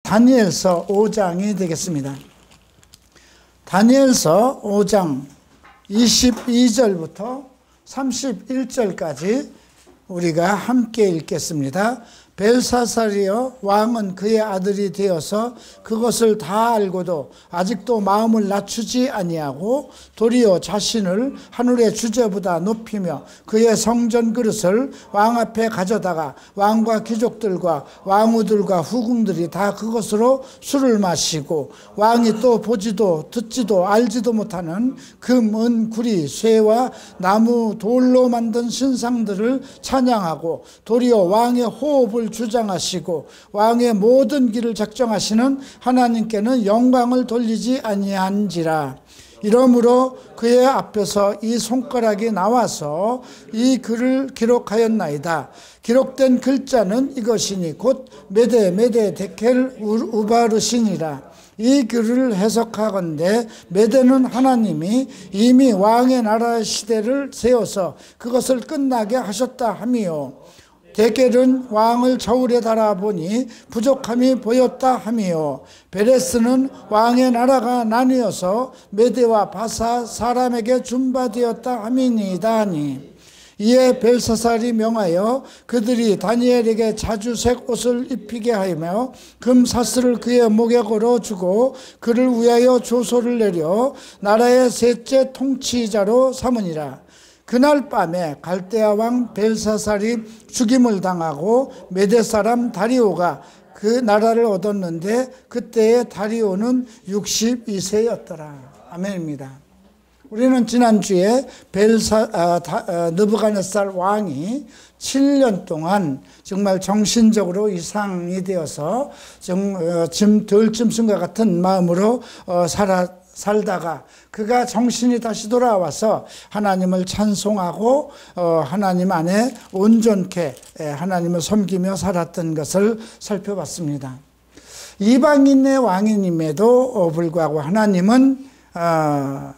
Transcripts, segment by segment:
다니엘서 5장이 되겠습니다. 다니엘서 5장 22절부터 31절까지 우리가 함께 읽겠습니다. 벨사살이여, 왕은 그의 아들이 되어서 그것을 다 알고도 아직도 마음을 낮추지 아니하고 도리어 자신을 하늘의 주제보다 높이며 그의 성전 그릇을 왕 앞에 가져다가 왕과 귀족들과 왕후들과 후궁들이 다 그것으로 술을 마시고, 왕이 또 보지도 듣지도 알지도 못하는 금, 은, 구리, 쇠와 나무, 돌로 만든 신상들을 찬양하고 도리어 왕의 호흡을 주장하시고 왕의 모든 길을 작정하시는 하나님께는 영광을 돌리지 아니한지라. 이러므로 그의 앞에서 이 손가락이 나와서 이 글을 기록하였나이다. 기록된 글자는 이것이니 곧 메데 데켈 우바르시니라. 이 글을 해석하건대 메데는 하나님이 이미 왕의 나라의 시대를 세워서 그것을 끝나게 하셨다 함이요, 데켈은 왕을 저울에 달아보니 부족함이 보였다 함이요, 베레스는 왕의 나라가 나뉘어서 메대와 바사 사람에게 준바되었다 함이니이다 하니. 이에 벨사살이 명하여 그들이 다니엘에게 자주색 옷을 입히게 하며 금사슬을 그의 목에 걸어주고 그를 위하여 조소를 내려 나라의 셋째 통치자로 삼으니라. 그날 밤에 갈대아 왕 벨사살이 죽임을 당하고 메대 사람 다리오가 그 나라를 얻었는데 그때의 다리오는 62세였더라. 아멘입니다. 우리는 지난주에 느부갓네살 왕이 7년 동안 정말 정신적으로 이상이 되어서 들짐승과 같은 마음으로 살다가 그가 정신이 다시 돌아와서 하나님을 찬송하고 하나님 안에 온전케 하나님을 섬기며 살았던 것을 살펴봤습니다. 이방인의 왕임에도 불구하고 하나님은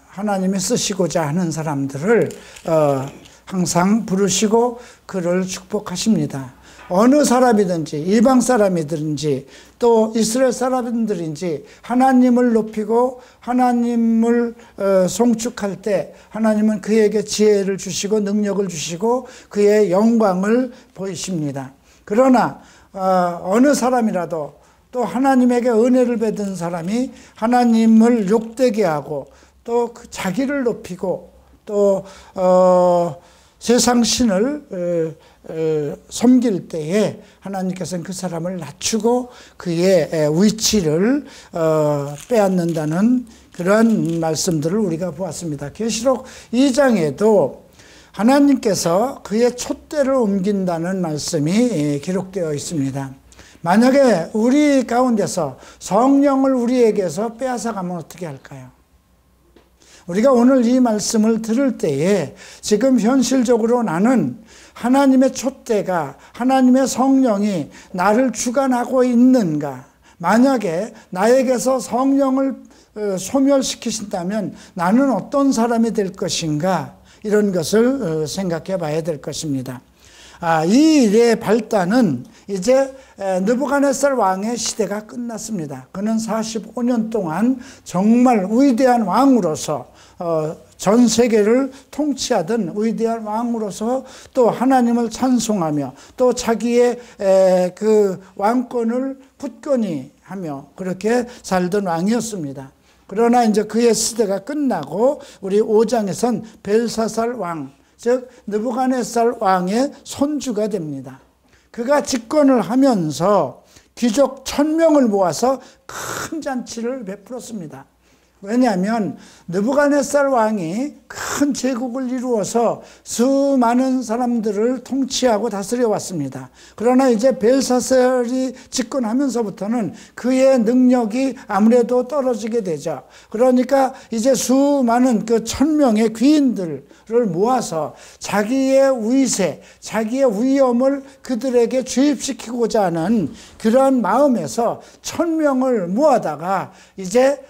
하나님이 쓰시고자 하는 사람들을 항상 부르시고 그를 축복하십니다. 어느 사람이든지 이방 사람이든지 또 이스라엘 사람들인지 하나님을 높이고 하나님을 송축할 때 하나님은 그에게 지혜를 주시고 능력을 주시고 그의 영광을 보이십니다. 그러나 어느 사람이라도 또 하나님에게 은혜를 받은 사람이 하나님을 욕되게 하고 또 자기를 높이고 또 세상 신을 섬길 때에 하나님께서는 그 사람을 낮추고 그의 위치를 빼앗는다는 그런 말씀들을 우리가 보았습니다. 계시록 2장에도 하나님께서 그의 촛대를 옮긴다는 말씀이 기록되어 있습니다. 만약에 우리 가운데서 성령을 우리에게서 빼앗아가면 어떻게 할까요? 우리가 오늘 이 말씀을 들을 때에 지금 현실적으로 나는 하나님의 촛대가, 하나님의 성령이 나를 주관하고 있는가? 만약에 나에게서 성령을 소멸시키신다면 나는 어떤 사람이 될 것인가? 이런 것을 생각해 봐야 될 것입니다. 이 일의 발단은 이제 느부갓네살 왕의 시대가 끝났습니다. 그는 45년 동안 정말 위대한 왕으로서 전 세계를 통치하던 위대한 왕으로서 또 하나님을 찬송하며 또 자기의 그 왕권을 굳건히 하며 그렇게 살던 왕이었습니다. 그러나 이제 그의 시대가 끝나고 우리 5장에선 벨사살 왕, 즉 느부갓네살 왕의 손주가 됩니다. 그가 집권을 하면서 귀족 1000명을 모아서 큰 잔치를 베풀었습니다. 왜냐하면 느부갓네살 왕이 큰 제국을 이루어서 수많은 사람들을 통치하고 다스려 왔습니다. 그러나 이제 벨사살이 집권하면서부터는 그의 능력이 아무래도 떨어지게 되죠. 그러니까 이제 수많은 그 1000명의 귀인들을 모아서 자기의 위세, 자기의 위엄을 그들에게 주입시키고자 하는 그런 마음에서 1000명을 모아다가 이제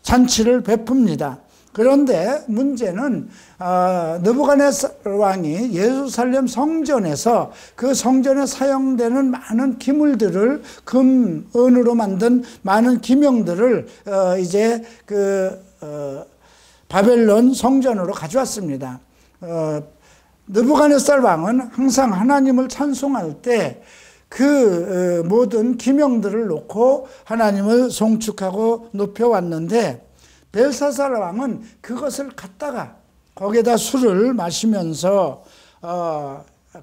잔치를 베풉니다. 그런데 문제는 느부갓네살 왕이 예루살렘 성전에서 그 성전에 사용되는 많은 기물들을 금, 은으로 만든 많은 기명들을 이제 바벨론 성전으로 가져왔습니다. 느부갓네살 왕은 항상 하나님을 찬송할 때 그 모든 기명들을 놓고 하나님을 송축하고 높여왔는데, 벨사살 왕은 그것을 갖다가 거기에다 술을 마시면서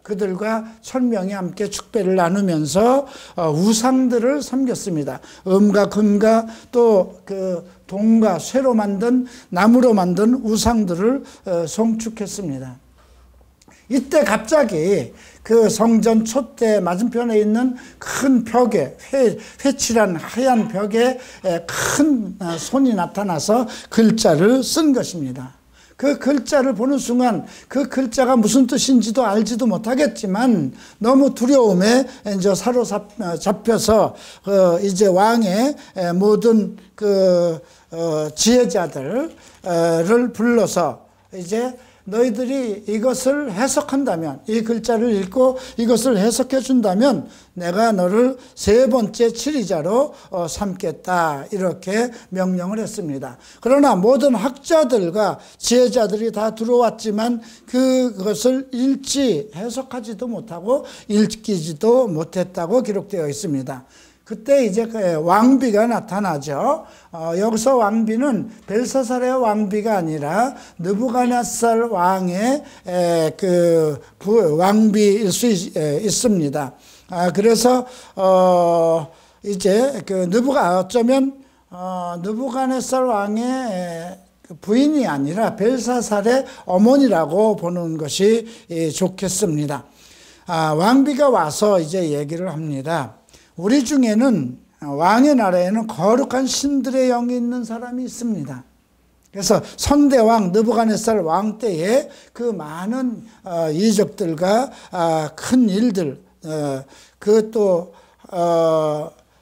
그들과 1000명이 함께 축배를 나누면서 우상들을 섬겼습니다. 음과 금과 또 그 동과 쇠로 만든, 나무로 만든 우상들을 송축했습니다. 이때 갑자기 그 성전 촛대 맞은편에 있는 큰 벽에, 회칠한 하얀 벽에 큰 손이 나타나서 글자를 쓴 것입니다. 그 글자를 보는 순간 그 글자가 무슨 뜻인지도 알지도 못하겠지만 너무 두려움에 이제 사로잡혀서 이제 왕의 모든 지혜자들을 불러서 이제 너희들이 이것을 해석한다면, 이 글자를 읽고 이것을 해석해 준다면 내가 너를 3번째 치리자로 삼겠다, 이렇게 명령을 했습니다. 그러나 모든 학자들과 지혜자들이 다 들어왔지만 그것을 읽지, 해석하지도 못하고 읽기지도 못했다고 기록되어 있습니다. 그때 이제 왕비가 나타나죠. 여기서 왕비는 벨사살의 왕비가 아니라 느부갓네살 왕의 왕비일 수 있습니다. 그래서 이제 어쩌면 느부갓네살 왕의 부인이 아니라 벨사살의 어머니라고 보는 것이 좋겠습니다. 왕비가 와서 이제 얘기를 합니다. 우리 중에는, 왕의 나라에는 거룩한 신들의 영이 있는 사람이 있습니다. 그래서 선대왕 느부갓네살 왕 때에 그 많은 이적들과 큰 일들, 또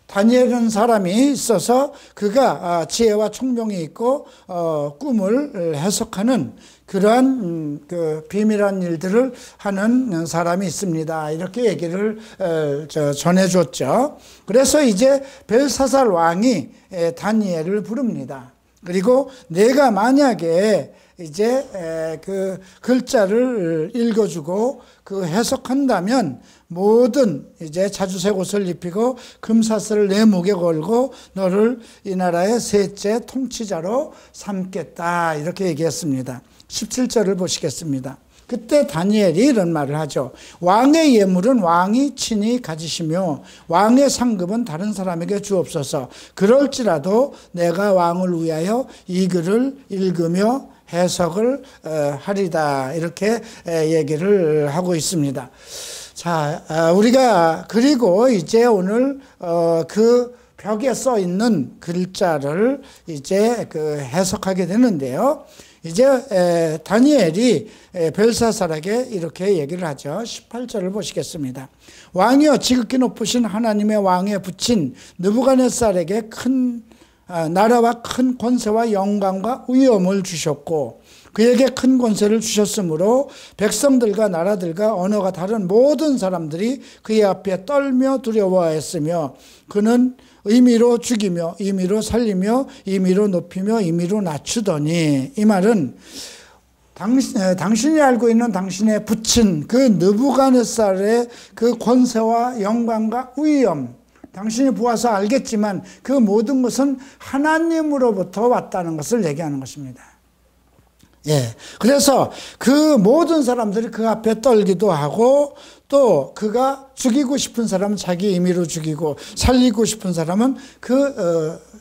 다니엘이라는 사람이 있어서 그가 지혜와 총명이 있고 꿈을 해석하는 그러한 비밀한 일들을 하는 사람이 있습니다, 이렇게 얘기를 전해줬죠. 그래서 이제 벨사살 왕이 다니엘을 부릅니다. 그리고 내가 만약에 이제 그 글자를 읽어주고 그 해석한다면 모든 이제 자주색 옷을 입히고 금사슬을 내 목에 걸고 너를 이 나라의 3째 통치자로 삼겠다, 이렇게 얘기했습니다. 17절을 보시겠습니다. 그때 다니엘이 이런 말을 하죠. 왕의 예물은 왕이 친히 가지시며 왕의 상급은 다른 사람에게 주옵소서. 그럴지라도 내가 왕을 위하여 이 글을 읽으며 해석을 하리다, 이렇게 얘기를 하고 있습니다. 자, 우리가 그리고 이제 오늘 그 벽에 써 있는 글자를 이제 해석하게 되는데요. 이제 다니엘이 벨사살에게 이렇게 얘기를 하죠. 18절을 보시겠습니다. 왕이여, 지극히 높으신 하나님의 왕에 붙인 느부갓네살에게 큰 나라와 큰 권세와 영광과 위엄을 주셨고 그에게 큰 권세를 주셨으므로 백성들과 나라들과 언어가 다른 모든 사람들이 그의 앞에 떨며 두려워하였으며 그는 임의로 죽이며 임의로 살리며 임의로 높이며 임의로 낮추더니, 이 말은 당신이 알고 있는 당신의 붙인 그 느부갓네살의 그 권세와 영광과 위엄, 당신이 보아서 알겠지만 그 모든 것은 하나님으로부터 왔다는 것을 얘기하는 것입니다. 예. 그래서 그 모든 사람들이 그 앞에 떨기도 하고 또 그가 죽이고 싶은 사람은 자기 임의로 죽이고 살리고 싶은 사람은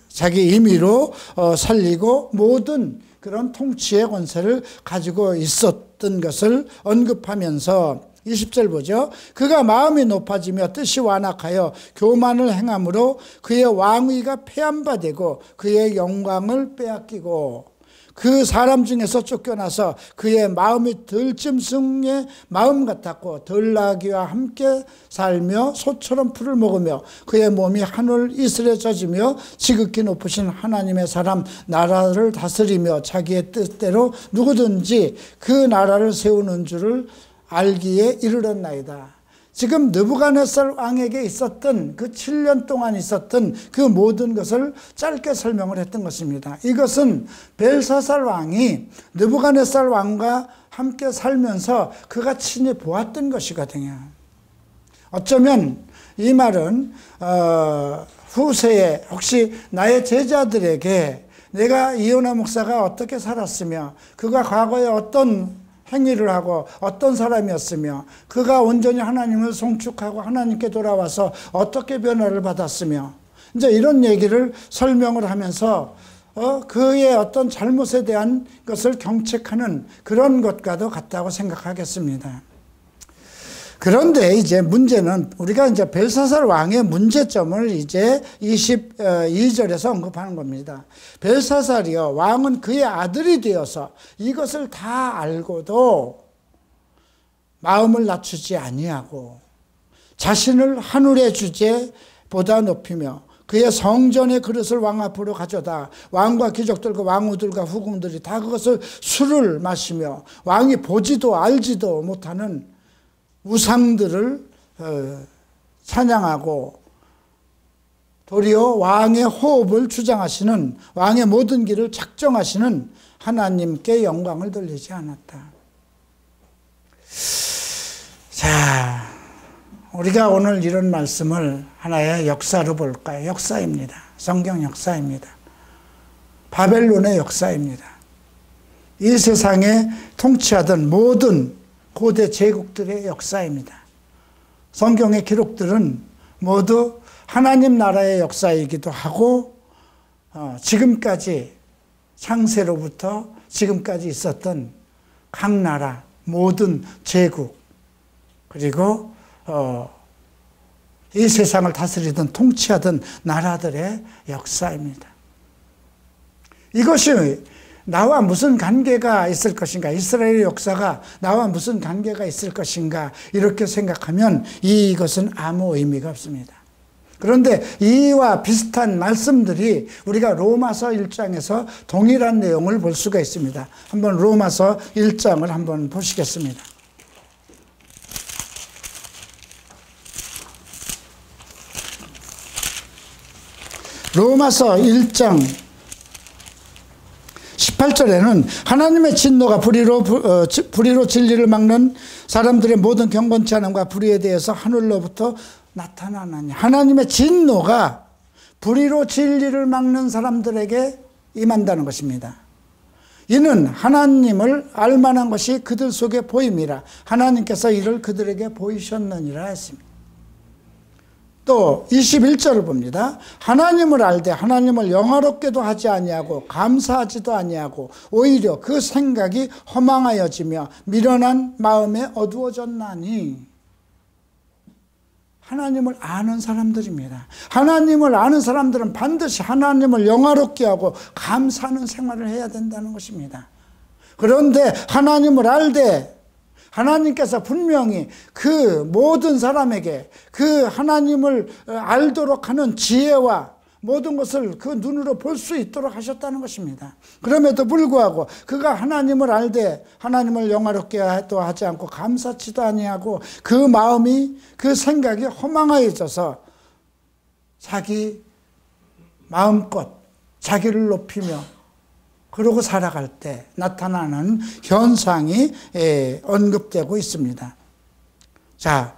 자기 임의로 살리고 모든 그런 통치의 권세를 가지고 있었던 것을 언급하면서 20절 보죠. 그가 마음이 높아지며 뜻이 완악하여 교만을 행함으로 그의 왕위가 폐한바 되고 그의 영광을 빼앗기고 그 사람 중에서 쫓겨나서 그의 마음이 들짐승의 마음 같았고 들나귀와 함께 살며 소처럼 풀을 먹으며 그의 몸이 하늘 이슬에 젖으며 지극히 높으신 하나님의 사람 나라를 다스리며 자기의 뜻대로 누구든지 그 나라를 세우는 줄을 알기에 이르렀나이다. 지금 느부갓네살 왕에게 있었던 그 7년 동안 있었던 그 모든 것을 짧게 설명을 했던 것입니다. 이것은 벨사살 왕이 느부갓네살 왕과 함께 살면서 그가 친히 보았던 것이거든요. 어쩌면 이 말은 후세에 혹시 나의 제자들에게 내가 이요나 목사가 어떻게 살았으며 그가 과거에 어떤 행위를 하고 어떤 사람이었으며 그가 온전히 하나님을 송축하고 하나님께 돌아와서 어떻게 변화를 받았으며 이제 이런 얘기를 설명을 하면서 그의 어떤 잘못에 대한 것을 경책하는 그런 것과도 같다고 생각하겠습니다. 그런데 이제 문제는 우리가 이제 벨사살 왕의 문제점을 이제 22절에서 언급하는 겁니다. 벨사살이요, 왕은 그의 아들이 되어서 이것을 다 알고도 마음을 낮추지 아니하고 자신을 하늘의 주제보다 높이며 그의 성전의 그릇을 왕 앞으로 가져다 왕과 귀족들과 왕후들과 후궁들이 다 그것을 술을 마시며 왕이 보지도 알지도 못하는 우상들을 찬양하고 도리어 왕의 호흡을 주장하시는 왕의 모든 길을 작정하시는 하나님께 영광을 돌리지 않았다. 자, 우리가 오늘 이런 말씀을 하나의 역사로 볼까요? 역사입니다. 성경 역사입니다. 바벨론의 역사입니다. 이 세상에 통치하던 모든 고대 제국들의 역사입니다. 성경의 기록들은 모두 하나님 나라의 역사이기도 하고 지금까지 창세로부터 지금까지 있었던 각 나라 모든 제국 그리고 이 세상을 다스리던 통치하던 나라들의 역사입니다. 이것이 나와 무슨 관계가 있을 것인가, 이스라엘의 역사가 나와 무슨 관계가 있을 것인가 이렇게 생각하면 이것은 아무 의미가 없습니다. 그런데 이와 비슷한 말씀들이 우리가 로마서 1장에서 동일한 내용을 볼 수가 있습니다. 한번 로마서 1장을 한번 보시겠습니다. 로마서 1장 18절에는 하나님의 진노가 불의로 진리를 막는 사람들의 모든 경건치 않음과 불의에 대해서 하늘로부터 나타나나니, 하나님의 진노가 불의로 진리를 막는 사람들에게 임한다는 것입니다. 이는 하나님을 알만한 것이 그들 속에 보임이라 하나님께서 이를 그들에게 보이셨느니라 했습니다. 또 21절을 봅니다. 하나님을 알되 하나님을 영화롭게도 하지 아니하고 감사하지도 아니하고 오히려 그 생각이 허망하여지며 미련한 마음에 어두워졌나니, 하나님을 아는 사람들입니다. 하나님을 아는 사람들은 반드시 하나님을 영화롭게 하고 감사하는 생활을 해야 된다는 것입니다. 그런데 하나님을 알되 하나님께서 분명히 그 모든 사람에게 그 하나님을 알도록 하는 지혜와 모든 것을 그 눈으로 볼 수 있도록 하셨다는 것입니다. 그럼에도 불구하고 그가 하나님을 알되 하나님을 영화롭게도 하지 않고 감사치도 아니하고 그 마음이, 그 생각이 허망해져서 자기 마음껏 자기를 높이며 그러고 살아갈 때 나타나는 현상이 언급되고 있습니다. 자,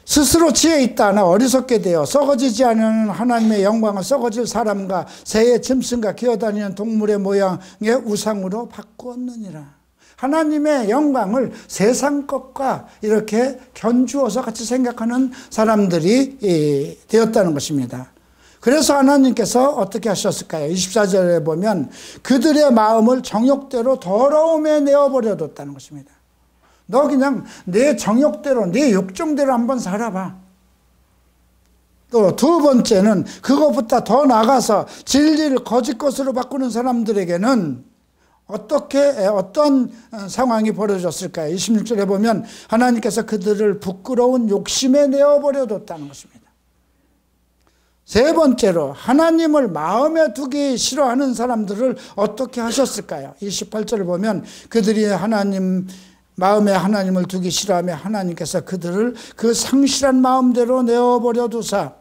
스스로 지혜 있다 하나 어리석게 되어 썩어지지 않는 하나님의 영광을 썩어질 사람과 새의 짐승과 기어다니는 동물의 모양의 우상으로 바꾸었느니라. 하나님의 영광을 세상 것과 이렇게 견주어서 같이 생각하는 사람들이 되었다는 것입니다. 그래서 하나님께서 어떻게 하셨을까요? 24절에 보면 그들의 마음을 정욕대로 더러움에 내어버려뒀다는 것입니다. 너 그냥 내 정욕대로, 내 욕정대로 한번 살아봐. 또 두 번째는 그것보다 더 나아가서 진리를 거짓 것으로 바꾸는 사람들에게는 어떤 상황이 벌어졌을까요? 26절에 보면 하나님께서 그들을 부끄러운 욕심에 내어버려 뒀다는 것입니다. 세 번째로 하나님을 마음에 두기 싫어하는 사람들을 어떻게 하셨을까요? 28절을 보면 그들이 마음에 하나님을 두기 싫어하며 하나님께서 그들을 그 상실한 마음대로 내어버려 두사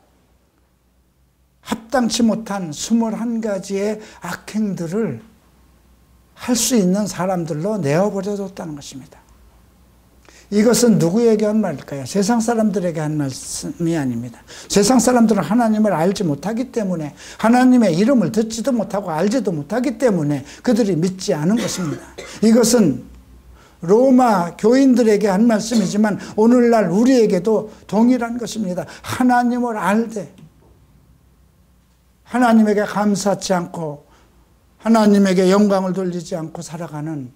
합당치 못한 21가지의 악행들을 할 수 있는 사람들로 내어버려 뒀다는 것입니다. 이것은 누구에게 한 말일까요? 세상 사람들에게 한 말씀이 아닙니다. 세상 사람들은 하나님을 알지 못하기 때문에, 하나님의 이름을 듣지도 못하고 알지도 못하기 때문에 그들이 믿지 않은 것입니다. 이것은 로마 교인들에게 한 말씀이지만 오늘날 우리에게도 동일한 것입니다. 하나님을 알되 하나님에게 감사치 않고 하나님에게 영광을 돌리지 않고 살아가는,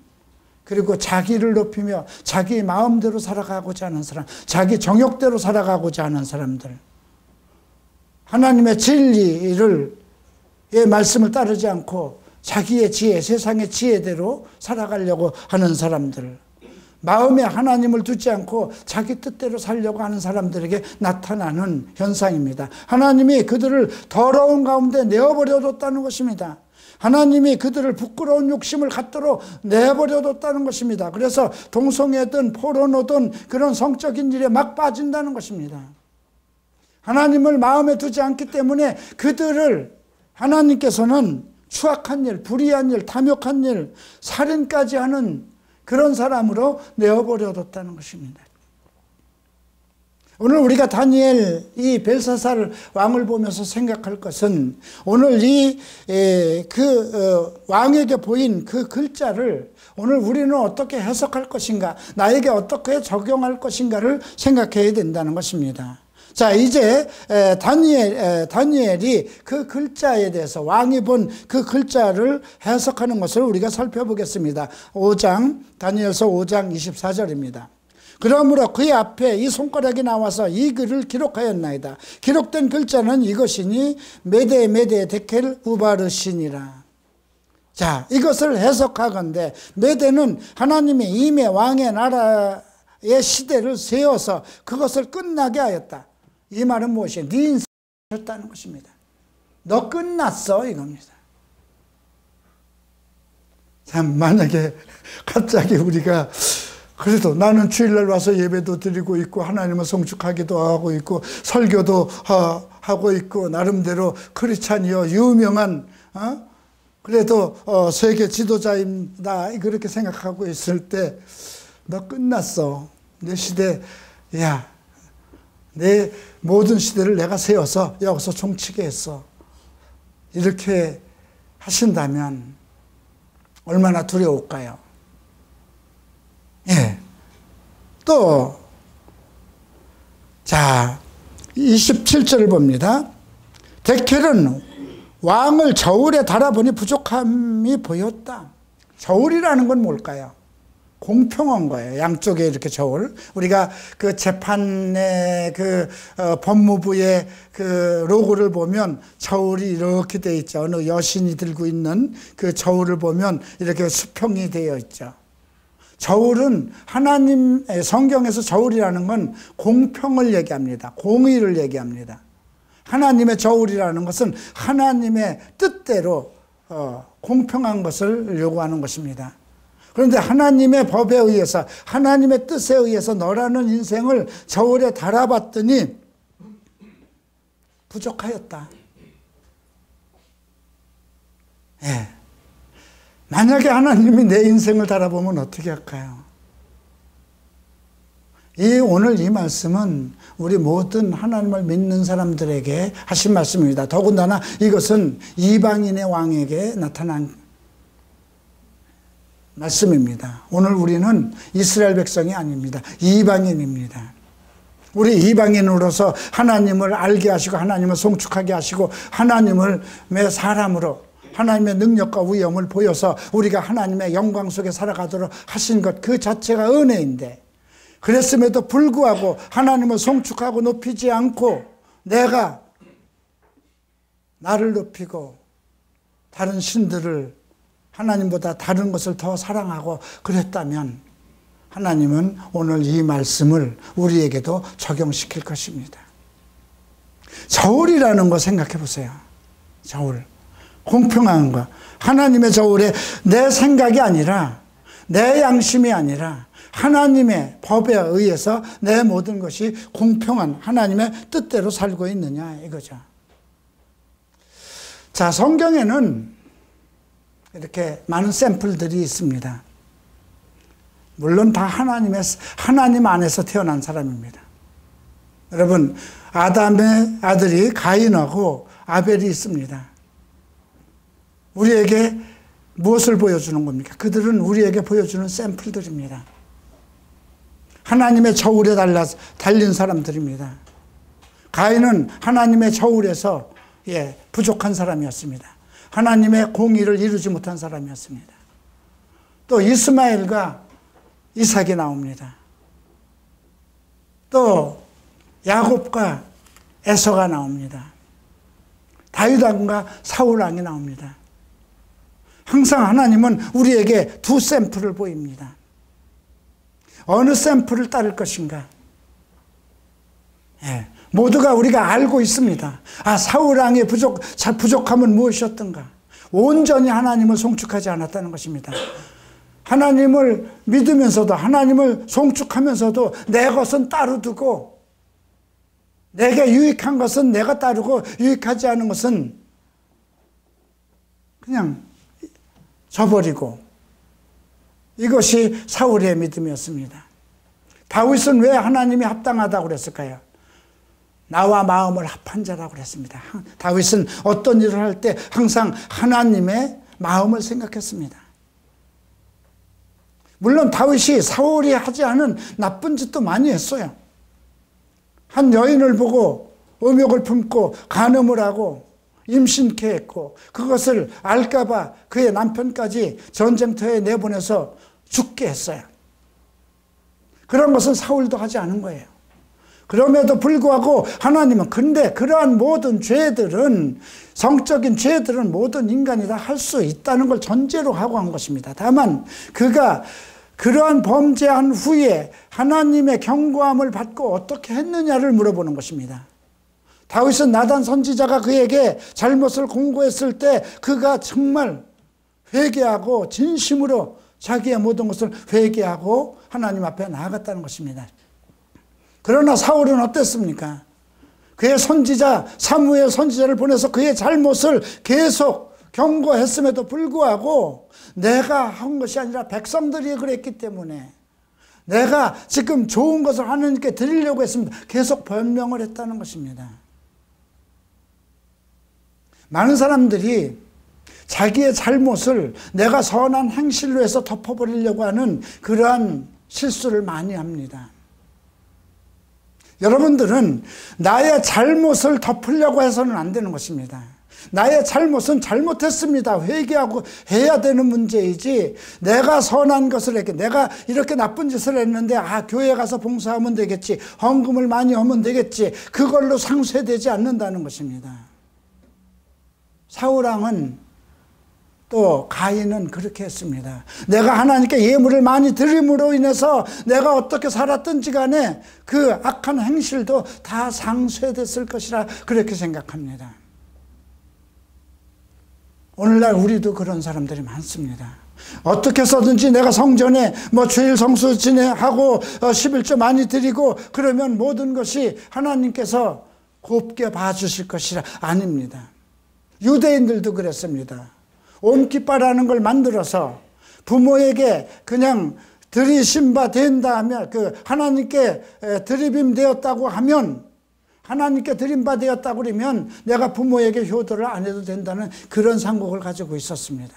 그리고 자기를 높이며 자기 마음대로 살아가고자 하는 사람, 자기 정욕대로 살아가고자 하는 사람들, 하나님의 진리의 말씀을 따르지 않고 자기의 지혜, 세상의 지혜대로 살아가려고 하는 사람들, 마음에 하나님을 두지 않고 자기 뜻대로 살려고 하는 사람들에게 나타나는 현상입니다. 하나님이 그들을 더러운 가운데 내어버려 뒀다는 것입니다. 하나님이 그들을 부끄러운 욕심을 갖도록 내버려 뒀다는 것입니다. 그래서 동성애든 포르노든 그런 성적인 일에 막 빠진다는 것입니다. 하나님을 마음에 두지 않기 때문에 그들을 하나님께서는 추악한 일, 불의한 일, 탐욕한 일, 살인까지 하는 그런 사람으로 내어버려 뒀다는 것입니다. 오늘 우리가 다니엘 이 벨사살 왕을 보면서 생각할 것은, 오늘 왕에게 보인 그 글자를 오늘 우리는 어떻게 해석할 것인가, 나에게 어떻게 적용할 것인가를 생각해야 된다는 것입니다. 자, 이제 다니엘이 그 글자에 대해서, 왕이 본 그 글자를 해석하는 것을 우리가 살펴보겠습니다. 다니엘서 5장 24절입니다. 그러므로 그의 앞에 이 손가락이 나와서 이 글을 기록하였나이다. 기록된 글자는 이것이니 메데 데켈 우바르시니라. 자, 이것을 해석하건대 메데는 하나님의 임의 왕의 나라의 시대를 세워서 그것을 끝나게 하였다. 이 말은 무엇이에요? 네 인생을 하셨다는 것입니다. 너 끝났어, 이겁니다. 참, 만약에 갑자기 우리가 그래도 나는 주일날 와서 예배도 드리고 있고 하나님을 성축하기도 하고 있고 설교도 하고 있고 나름대로 크리스찬이요 유명한 그래도 세계 지도자입니다, 그렇게 생각하고 있을 때 너 끝났어. 내 시대, 내 모든 시대를 내가 세워서 여기서 종치게 했어. 이렇게 하신다면 얼마나 두려울까요? 또, 자, 27절을 봅니다. 데켈은 왕을 저울에 달아보니 부족함이 보였다. 저울이라는 건 뭘까요? 공평한 거예요. 양쪽에 이렇게 저울. 우리가 그 재판의 법무부의 그 로고를 보면 저울이 이렇게 되어 있죠. 어느 여신이 들고 있는 그 저울을 보면 이렇게 수평이 되어 있죠. 저울은 하나님의 성경에서 저울이라는 건 공평을 얘기합니다. 공의를 얘기합니다. 하나님의 저울이라는 것은 하나님의 뜻대로 공평한 것을 요구하는 것입니다. 그런데 하나님의 법에 의해서, 하나님의 뜻에 의해서 너라는 인생을 저울에 달아봤더니 부족하였다. 만약에 하나님이 내 인생을 달아보면 어떻게 할까요? 오늘 이 말씀은 우리 모든 하나님을 믿는 사람들에게 하신 말씀입니다. 더군다나 이것은 이방인의 왕에게 나타난 말씀입니다. 오늘 우리는 이스라엘 백성이 아닙니다. 이방인입니다. 우리 이방인으로서 하나님을 알게 하시고 하나님을 송축하게 하시고 하나님을 사람으로 하나님의 능력과 위엄을 보여서 우리가 하나님의 영광 속에 살아가도록 하신 것 그 자체가 은혜인데, 그랬음에도 불구하고 하나님을 송축하고 높이지 않고 내가 나를 높이고 다른 신들을 하나님보다 다른 것을 더 사랑하고 그랬다면 하나님은 오늘 이 말씀을 우리에게도 적용시킬 것입니다. 저울이라는 거 생각해 보세요. 저울. 공평한 거. 하나님의 저울에 내 생각이 아니라, 내 양심이 아니라 하나님의 법에 의해서 내 모든 것이 공평한 하나님의 뜻대로 살고 있느냐 이거죠. 자, 성경에는 이렇게 많은 샘플들이 있습니다. 물론 다 하나님 안에서 태어난 사람입니다. 여러분, 아담의 아들이 가인하고 아벨이 있습니다. 우리에게 무엇을 보여주는 겁니까? 그들은 우리에게 보여주는 샘플들입니다. 하나님의 저울에 달린 사람들입니다. 가인은 하나님의 저울에서 부족한 사람이었습니다. 하나님의 공의를 이루지 못한 사람이었습니다. 또 이스마엘과 이삭이 나옵니다. 또 야곱과 에서가 나옵니다. 다윗 왕과 사울 왕이 나옵니다. 항상 하나님은 우리에게 두 샘플을 보입니다. 어느 샘플을 따를 것인가? 모두가 우리가 알고 있습니다. 사울 왕의 부족함은 무엇이었던가? 온전히 하나님을 송축하지 않았다는 것입니다. 하나님을 믿으면서도, 하나님을 송축하면서도 내 것은 따로 두고, 내게 유익한 것은 내가 따르고 유익하지 않은 것은 그냥 저버리고, 이것이 사울의 믿음이었습니다. 다윗은 왜 하나님이 합당하다고 그랬을까요? 나와 마음을 합한 자라고 그랬습니다. 다윗은 어떤 일을 할 때 항상 하나님의 마음을 생각했습니다. 물론 다윗이 사울이 하지 않은 나쁜 짓도 많이 했어요. 한 여인을 보고 음욕을 품고 간음을 하고 임신케 했고, 그것을 알까봐 그의 남편까지 전쟁터에 내보내서 죽게 했어요. 그런 것은 사울도 하지 않은 거예요. 그럼에도 불구하고 하나님은, 근데 그러한 모든 죄들은, 성적인 죄들은 모든 인간이 다 할 수 있다는 걸 전제로 하고 한 것입니다. 다만 그가 그러한 범죄한 후에 하나님의 경고함을 받고 어떻게 했느냐를 물어보는 것입니다. 다윗은 나단 선지자가 그에게 잘못을 공고했을 때 그가 정말 회개하고 진심으로 자기의 모든 것을 회개하고 하나님 앞에 나아갔다는 것입니다. 그러나 사울은 어땠습니까? 그의 선지자 사무엘 선지자를 보내서 그의 잘못을 계속 경고했음에도 불구하고 내가 한 것이 아니라 백성들이 그랬기 때문에, 내가 지금 좋은 것을 하나님께 드리려고 했습니다, 계속 변명을 했다는 것입니다. 많은 사람들이 자기의 잘못을 내가 선한 행실로 해서 덮어버리려고 하는 그러한 실수를 많이 합니다. 여러분들은 나의 잘못을 덮으려고 해서는 안 되는 것입니다. 나의 잘못은 잘못했습니다, 회개하고 해야 되는 문제이지, 내가 선한 것을 했게, 내가 이렇게 나쁜 짓을 했는데 교회 가서 봉사하면 되겠지, 헌금을 많이 하면 되겠지, 그걸로 상쇄되지 않는다는 것입니다. 사울왕은 또 가인은 그렇게 했습니다. 내가 하나님께 예물을 많이 드림으로 인해서 내가 어떻게 살았든지 간에 그 악한 행실도 다 상쇄됐을 것이라 그렇게 생각합니다. 오늘날 우리도 그런 사람들이 많습니다. 어떻게 해서든지 내가 성전에 주일 성수 지내하고 11조 많이 드리고 그러면 모든 것이 하나님께서 곱게 봐주실 것이라. 아닙니다. 유대인들도 그랬습니다. 옴깃바라는 걸 만들어서 부모에게 그냥 들이신 바 된다 하면, 하나님께 드림 되었다고 하면, 하나님께 드림 바 되었다고 그러면 내가 부모에게 효도를 안 해도 된다는 그런 상국을 가지고 있었습니다.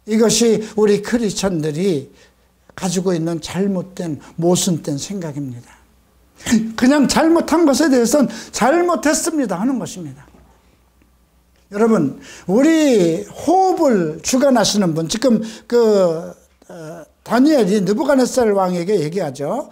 이것이 우리 크리스천들이 가지고 있는 잘못된, 모순된 생각입니다. 그냥 잘못한 것에 대해서는 잘못했습니다 하는 것입니다. 여러분, 우리 호흡을 주관하시는 분, 지금 다니엘이 느부갓네살 왕에게 얘기하죠.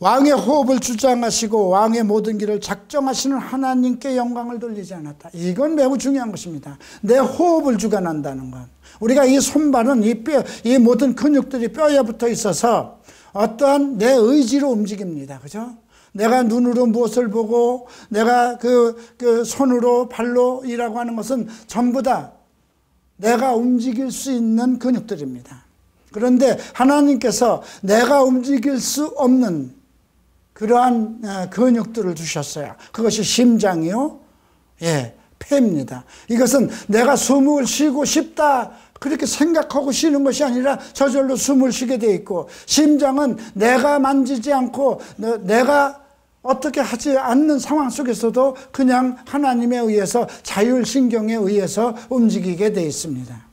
왕의 호흡을 주장하시고 왕의 모든 길을 작정하시는 하나님께 영광을 돌리지 않았다. 이건 매우 중요한 것입니다. 내 호흡을 주관한다는 것. 우리가 이 손발은 이 모든 근육들이 뼈에 붙어 있어서 어떠한 내 의지로 움직입니다. 그죠? 내가 눈으로 무엇을 보고 내가 그 손으로 발로 일하고 하는 것은 전부 다 내가 움직일 수 있는 근육들입니다. 그런데 하나님께서 내가 움직일 수 없는 그러한 근육들을 주셨어요. 그것이 심장이요, 폐입니다. 이것은 내가 숨을 쉬고 싶다 그렇게 생각하고 쉬는 것이 아니라 저절로 숨을 쉬게 돼 있고, 심장은 내가 만지지 않고 내가 어떻게 하지 않는 상황 속에서도 그냥 하나님에 의해서 자율신경에 의해서 움직이게 돼 있습니다.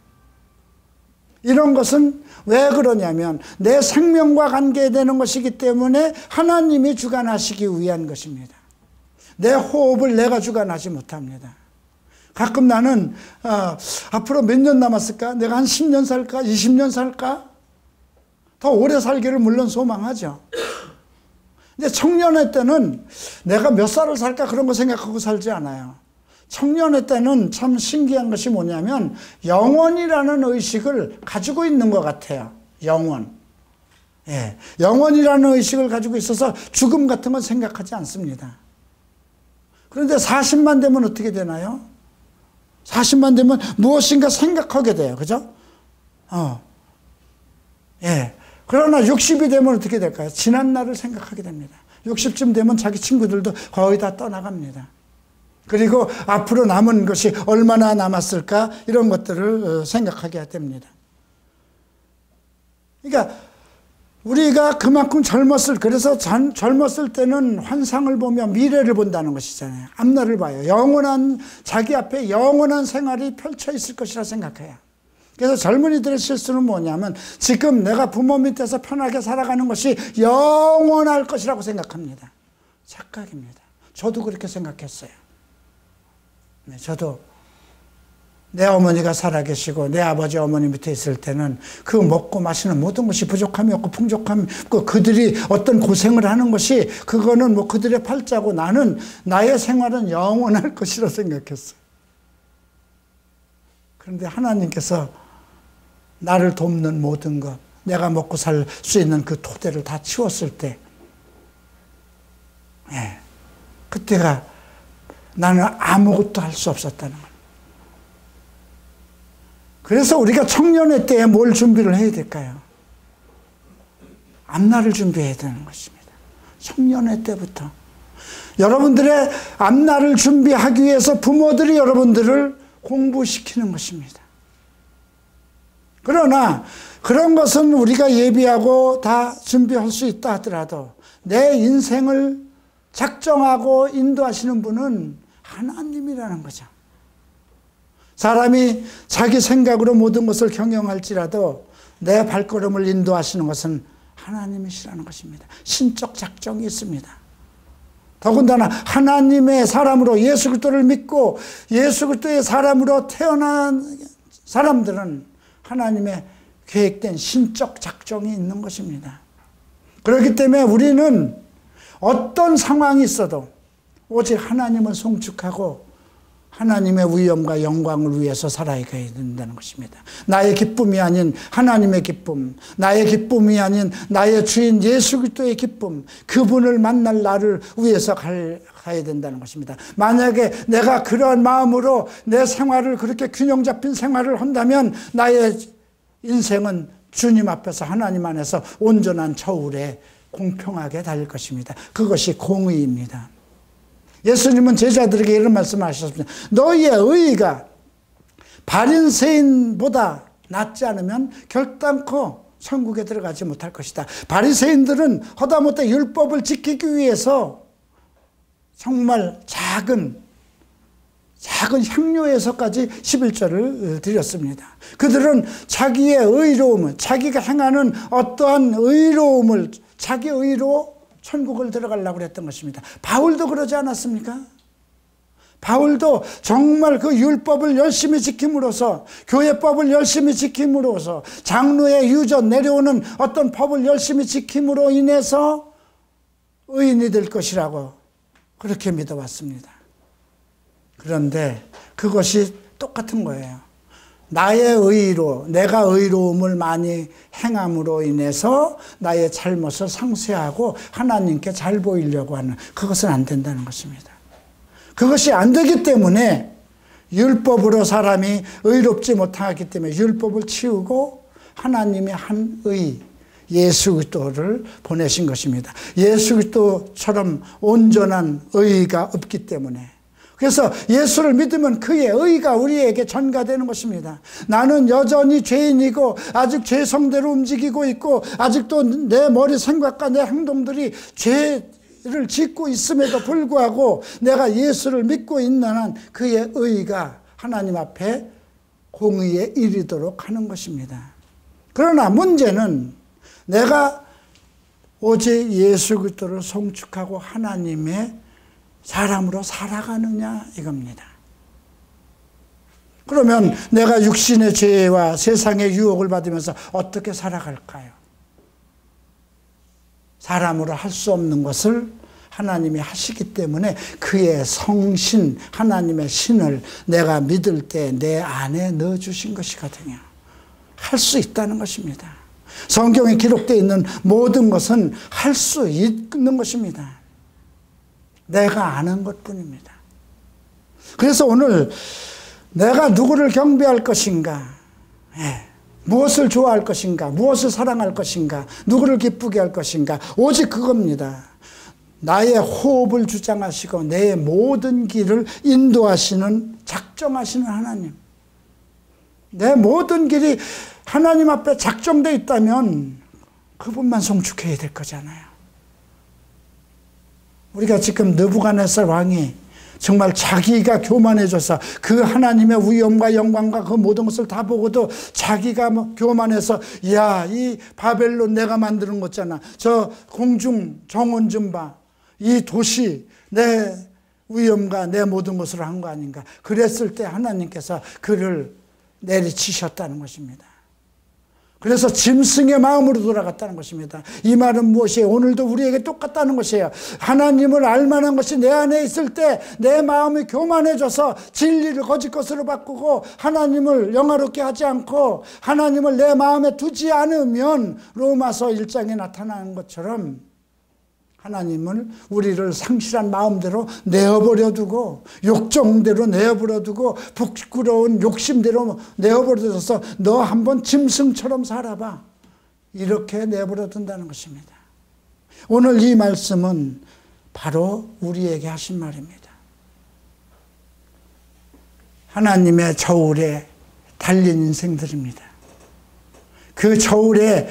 이런 것은 왜 그러냐면 내 생명과 관계되는 것이기 때문에 하나님이 주관하시기 위한 것입니다. 내 호흡을 내가 주관하지 못합니다. 가끔 나는 앞으로 몇 년 남았을까? 내가 한 10년 살까? 20년 살까? 더 오래 살기를 물론 소망하죠. 근데 청년의 때는 내가 몇 살을 살까 그런 거 생각하고 살지 않아요. 청년의 때는 참 신기한 것이 뭐냐면 영원이라는 의식을 가지고 있는 것 같아요. 영원. 영원이라는 의식을 가지고 있어서 죽음 같은 건 생각하지 않습니다. 그런데 40만 되면 어떻게 되나요? 40만 되면 무엇인가 생각하게 돼요. 그죠? 그러나 60이 되면 어떻게 될까요? 지난 날을 생각하게 됩니다. 60쯤 되면 자기 친구들도 거의 다 떠나갑니다. 그리고 앞으로 남은 것이 얼마나 남았을까? 이런 것들을 생각하게 됩니다. 그러니까 우리가 그만큼 그래서 젊었을 때는 환상을 보며 미래를 본다는 것이잖아요. 앞날을 봐요. 자기 앞에 영원한 생활이 펼쳐 있을 것이라 생각해요. 그래서 젊은이들의 실수는 뭐냐면 지금 내가 부모 밑에서 편하게 살아가는 것이 영원할 것이라고 생각합니다. 착각입니다. 저도 그렇게 생각했어요. 저도 내 어머니가 살아계시고 내 아버지 어머니 밑에 있을 때는 그 먹고 마시는 모든 것이 부족함이 없고 풍족함이 없고 그들이 어떤 고생을 하는 것이 그거는 뭐 그들의 팔자고 나는 나의 생활은 영원할 것이라 생각했어요. 그런데 하나님께서 나를 돕는 모든 것, 내가 먹고 살 수 있는 그 토대를 다 치웠을 때, 그때가 나는 아무것도 할 수 없었다는 거예요. 그래서 우리가 청년의 때에 뭘 준비를 해야 될까요? 앞날을 준비해야 되는 것입니다. 청년의 때부터. 여러분들의 앞날을 준비하기 위해서 부모들이 여러분들을 공부시키는 것입니다. 그러나 그런 것은 우리가 예비하고 다 준비할 수 있다 하더라도 내 인생을 작정하고 인도하시는 분은 하나님이라는 거죠. 사람이 자기 생각으로 모든 것을 경영할지라도 내 발걸음을 인도하시는 것은 하나님이시라는 것입니다. 신적 작정이 있습니다. 더군다나 하나님의 사람으로 예수 그리스도를 믿고 예수 그리스도의 사람으로 태어난 사람들은 하나님의 계획된 신적 작정이 있는 것입니다. 그렇기 때문에 우리는 어떤 상황이 있어도 오직 하나님을 송축하고 하나님의 위엄과 영광을 위해서 살아가야 된다는 것입니다. 나의 기쁨이 아닌 하나님의 기쁨, 나의 기쁨이 아닌 나의 주인 예수 그리스도의 기쁨, 그분을 만날 나를 위해서 가야 된다는 것입니다. 만약에 내가 그런 마음으로 내 생활을 그렇게 균형 잡힌 생활을 한다면 나의 인생은 주님 앞에서 하나님 안에서 온전한 저울에 공평하게 달릴 것입니다. 그것이 공의입니다. 예수님은 제자들에게 이런 말씀하셨습니다. 너희의 의의가 바리새인보다 낫지 않으면 결단코 천국에 들어가지 못할 것이다. 바리새인들은 하다못해 율법을 지키기 위해서 정말 작은 향료에서까지 11조를 드렸습니다. 그들은 자기의 의로움을, 자기가 행하는 어떠한 의로움을 자기 의로 천국을 들어가려고 했던 것입니다. 바울도 그러지 않았습니까? 바울도 정말 그 율법을 열심히 지킴으로써, 교회법을 열심히 지킴으로써, 장로의 유전 내려오는 어떤 법을 열심히 지킴으로 인해서 의인이 될 것이라고 그렇게 믿어왔습니다. 그런데 그것이 똑같은 거예요. 나의 의로, 내가 의로움을 많이 행함으로 인해서 나의 잘못을 상쇄하고 하나님께 잘 보이려고 하는, 그것은 안 된다는 것입니다. 그것이 안 되기 때문에 율법으로 사람이 의롭지 못하기 때문에 율법을 치우고 하나님의 한 의, 예수 그리스도를 보내신 것입니다. 예수 그리스도처럼 온전한 의가 없기 때문에. 그래서 예수를 믿으면 그의 의가 우리에게 전가되는 것입니다. 나는 여전히 죄인이고 아직 죄성대로 움직이고 있고 아직도 내 머리 생각과 내 행동들이 죄를 짓고 있음에도 불구하고 내가 예수를 믿고 있는 한 그의 의가 하나님 앞에 공의에 이르도록 하는 것입니다. 그러나 문제는 내가 오직 예수 그리스도를 송축하고 하나님의 사람으로 살아가느냐 이겁니다. 그러면 내가 육신의 죄와 세상의 유혹을 받으면서 어떻게 살아갈까요? 사람으로 할 수 없는 것을 하나님이 하시기 때문에 그의 성신, 하나님의 신을 내가 믿을 때 내 안에 넣어주신 것이거든요. 할 수 있다는 것입니다. 성경에 기록되어 있는 모든 것은 할 수 있는 것입니다. 내가 아는 것뿐입니다. 그래서 오늘 내가 누구를 경배할 것인가, 무엇을 좋아할 것인가, 무엇을 사랑할 것인가, 누구를 기쁘게 할 것인가, 오직 그겁니다. 나의 호흡을 주장하시고 내 모든 길을 인도하시는, 작정하시는 하나님. 내 모든 길이 하나님 앞에 작정되어 있다면 그분만 송축해야 될 거잖아요. 우리가 지금 느부갓네살 왕이 정말 자기가 교만해져서 그 하나님의 위엄과 영광과 그 모든 것을 다 보고도 자기가 교만해서, 야, 이 바벨론 내가 만드는 거잖아. 저 공중 정원 좀 봐. 이 도시 내 위엄과 내 모든 것으로 한 거 아닌가. 그랬을 때 하나님께서 그를 내리치셨다는 것입니다. 그래서 짐승의 마음으로 돌아갔다는 것입니다. 이 말은 무엇이에요? 오늘도 우리에게 똑같다는 것이에요. 하나님을 알만한 것이 내 안에 있을 때 내 마음이 교만해져서 진리를 거짓 것으로 바꾸고 하나님을 영화롭게 하지 않고 하나님을 내 마음에 두지 않으면 로마서 1장에 나타나는 것처럼 하나님은 우리를 상실한 마음대로 내어버려 두고 욕정대로 내어버려 두고 부끄러운 욕심대로 내어버려 둬서 너 한번 짐승처럼 살아봐, 이렇게 내버려 둔다는 것입니다. 오늘 이 말씀은 바로 우리에게 하신 말입니다. 하나님의 저울에 달린 인생들입니다. 그 저울에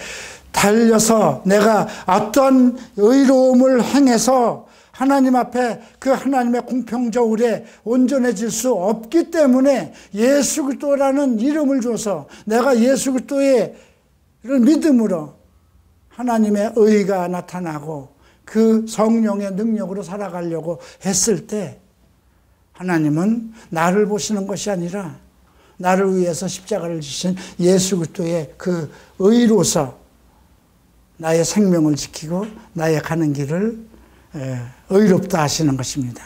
달려서 내가 어떤 의로움을 행해서 하나님 앞에 그 하나님의 공평저울에 온전해질 수 없기 때문에 예수 그리스도라는 이름을 줘서 내가 예수 그리스도의 믿음으로 하나님의 의가 나타나고 그 성령의 능력으로 살아가려고 했을 때 하나님은 나를 보시는 것이 아니라 나를 위해서 십자가를 지신 예수 그리스도의 그 의로서 나의 생명을 지키고 나의 가는 길을 의롭다 하시는 것입니다.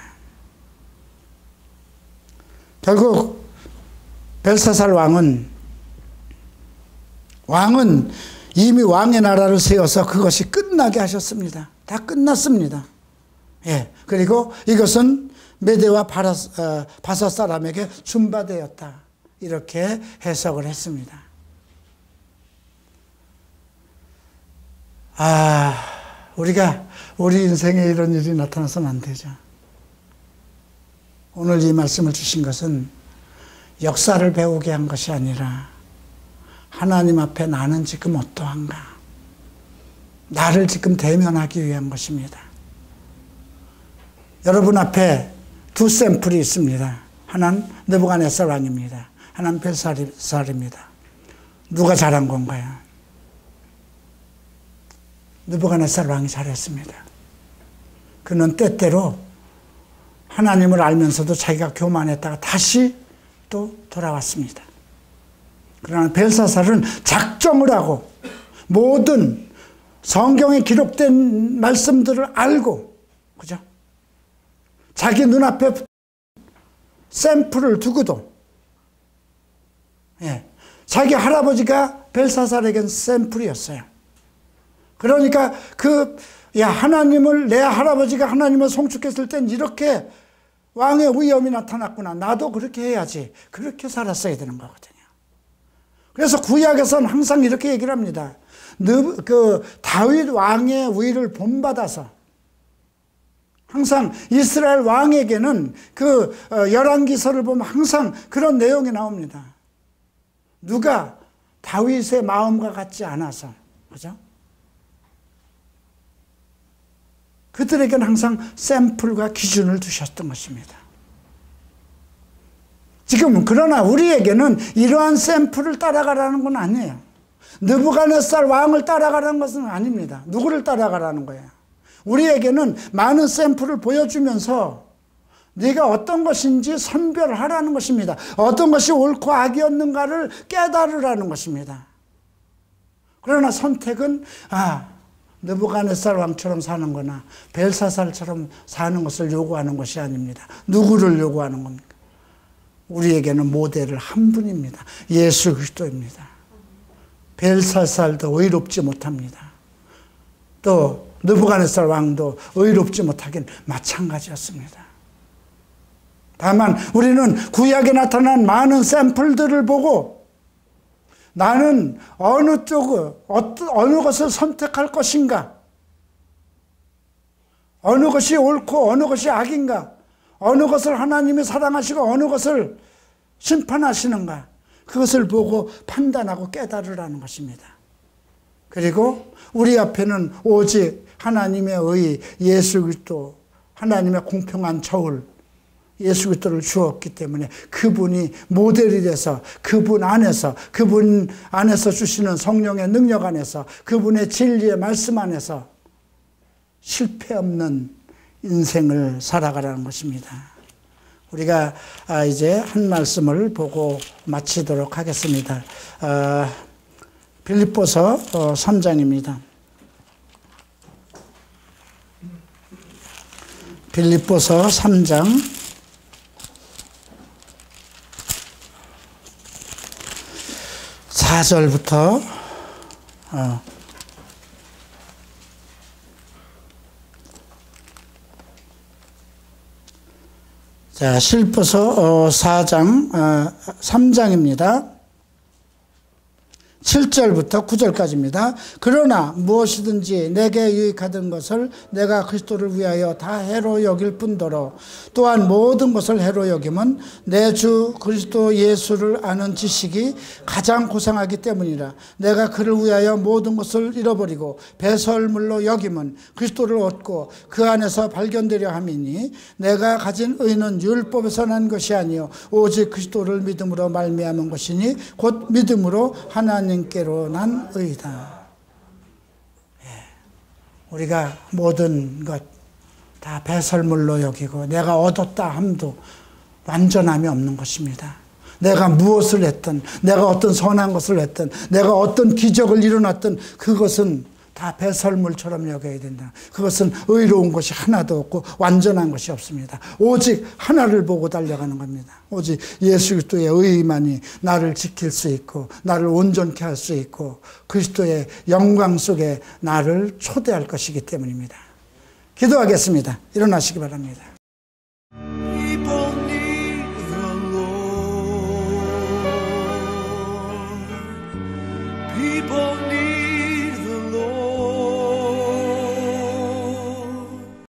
결국 벨사살 왕은 이미 왕의 나라를 세워서 그것이 끝나게 하셨습니다. 다 끝났습니다. 그리고 이것은 메대와 바사 사람에게 준바되었다, 이렇게 해석을 했습니다. 우리 인생에 이런 일이 나타나서는 안 되죠. 오늘 이 말씀을 주신 것은 역사를 배우게 한 것이 아니라 하나님 앞에 나는 지금 어떠한가, 나를 지금 대면하기 위한 것입니다. 여러분 앞에 두 샘플이 있습니다. 하나는 느부갓네살 왕입니다. 하나는 벨사살입니다. 누가 잘한 건가요? 느부갓네살 왕이 잘했습니다. 그는 때때로 하나님을 알면서도 자기가 교만했다가 다시 또 돌아왔습니다. 그러나 벨사살은 작정을 하고 모든 성경에 기록된 말씀들을 알고, 그죠? 자기 눈앞에 샘플을 두고도, 예, 자기 할아버지가 벨사살에겐 샘플이었어요. 그러니까 하나님을, 내 할아버지가 하나님을 송축했을 땐 이렇게 왕의 위엄이 나타났구나. 나도 그렇게 해야지. 그렇게 살았어야 되는 거거든요. 그래서 구약에서는 항상 이렇게 얘기를 합니다. 다윗 왕의 위를 본받아서, 항상 이스라엘 왕에게는 열왕기서를 보면 항상 그런 내용이 나옵니다. 누가 다윗의 마음과 같지 않아서, 그죠? 그들에게는 항상 샘플과 기준을 두셨던 것입니다. 지금 그러나 우리에게는 이러한 샘플을 따라가라는 건 아니에요. 느부갓네살 왕을 따라가라는 것은 아닙니다. 누구를 따라가라는 거예요? 우리에게는 많은 샘플을 보여주면서 네가 어떤 것인지 선별하라는 것입니다. 어떤 것이 옳고 악이었는가를 깨달으라는 것입니다. 그러나 선택은 느부갓네살 왕처럼 사는 거나 벨사살처럼 사는 것을 요구하는 것이 아닙니다. 누구를 요구하는 겁니까? 우리에게는 모델을 한 분입니다. 예수 그리스도입니다. 벨사살도 의롭지 못합니다. 또 느부갓네살 왕도 의롭지 못하긴 마찬가지였습니다. 다만 우리는 구약에 나타난 많은 샘플들을 보고 나는 어느 것을 선택할 것인가, 어느 것이 옳고 어느 것이 악인가, 어느 것을 하나님이 사랑하시고 어느 것을 심판하시는가, 그것을 보고 판단하고 깨달으라는 것입니다. 그리고 우리 앞에는 오직 하나님의 의, 예수 그리스도, 하나님의 공평한 저울, 예수 그리스도를 주었기 때문에 그분이 모델이 돼서 그분 안에서 주시는 성령의 능력 안에서 그분의 진리의 말씀 안에서 실패 없는 인생을 살아가라는 것입니다. 우리가 이제 한 말씀을 보고 마치도록 하겠습니다. 빌립보서 3장입니다. 빌립보서 3장 4절부터 빌립보서 4장 3장입니다. 7절부터 9절까지입니다. 그러나 무엇이든지 내게 유익하던 것을 내가 그리스도를 위하여 다 해로 여길 뿐더러 또한 모든 것을 해로 여김은 내 주 그리스도 예수를 아는 지식이 가장 고상하기 때문이라. 내가 그를 위하여 모든 것을 잃어버리고 배설물로 여김은 그리스도를 얻고 그 안에서 발견되려 함이니 내가 가진 의는 율법에서 난 것이 아니요 오직 그리스도를 믿음으로 말미암은 것이니 곧 믿음으로 하나님께로 난 의다. 우리가 모든 것 다 배설물로 여기고 내가 얻었다 함도 완전함이 없는 것입니다. 내가 무엇을 했든, 내가 어떤 선한 것을 했든, 내가 어떤 기적을 일어났든 그것은 다 배설물처럼 여겨야 된다. 그것은 의로운 것이 하나도 없고 완전한 것이 없습니다. 오직 하나를 보고 달려가는 겁니다. 오직 예수 그리스도의 의만이 나를 지킬 수 있고 나를 온전케 할 수 있고 그리스도의 영광 속에 나를 초대할 것이기 때문입니다. 기도하겠습니다. 일어나시기 바랍니다.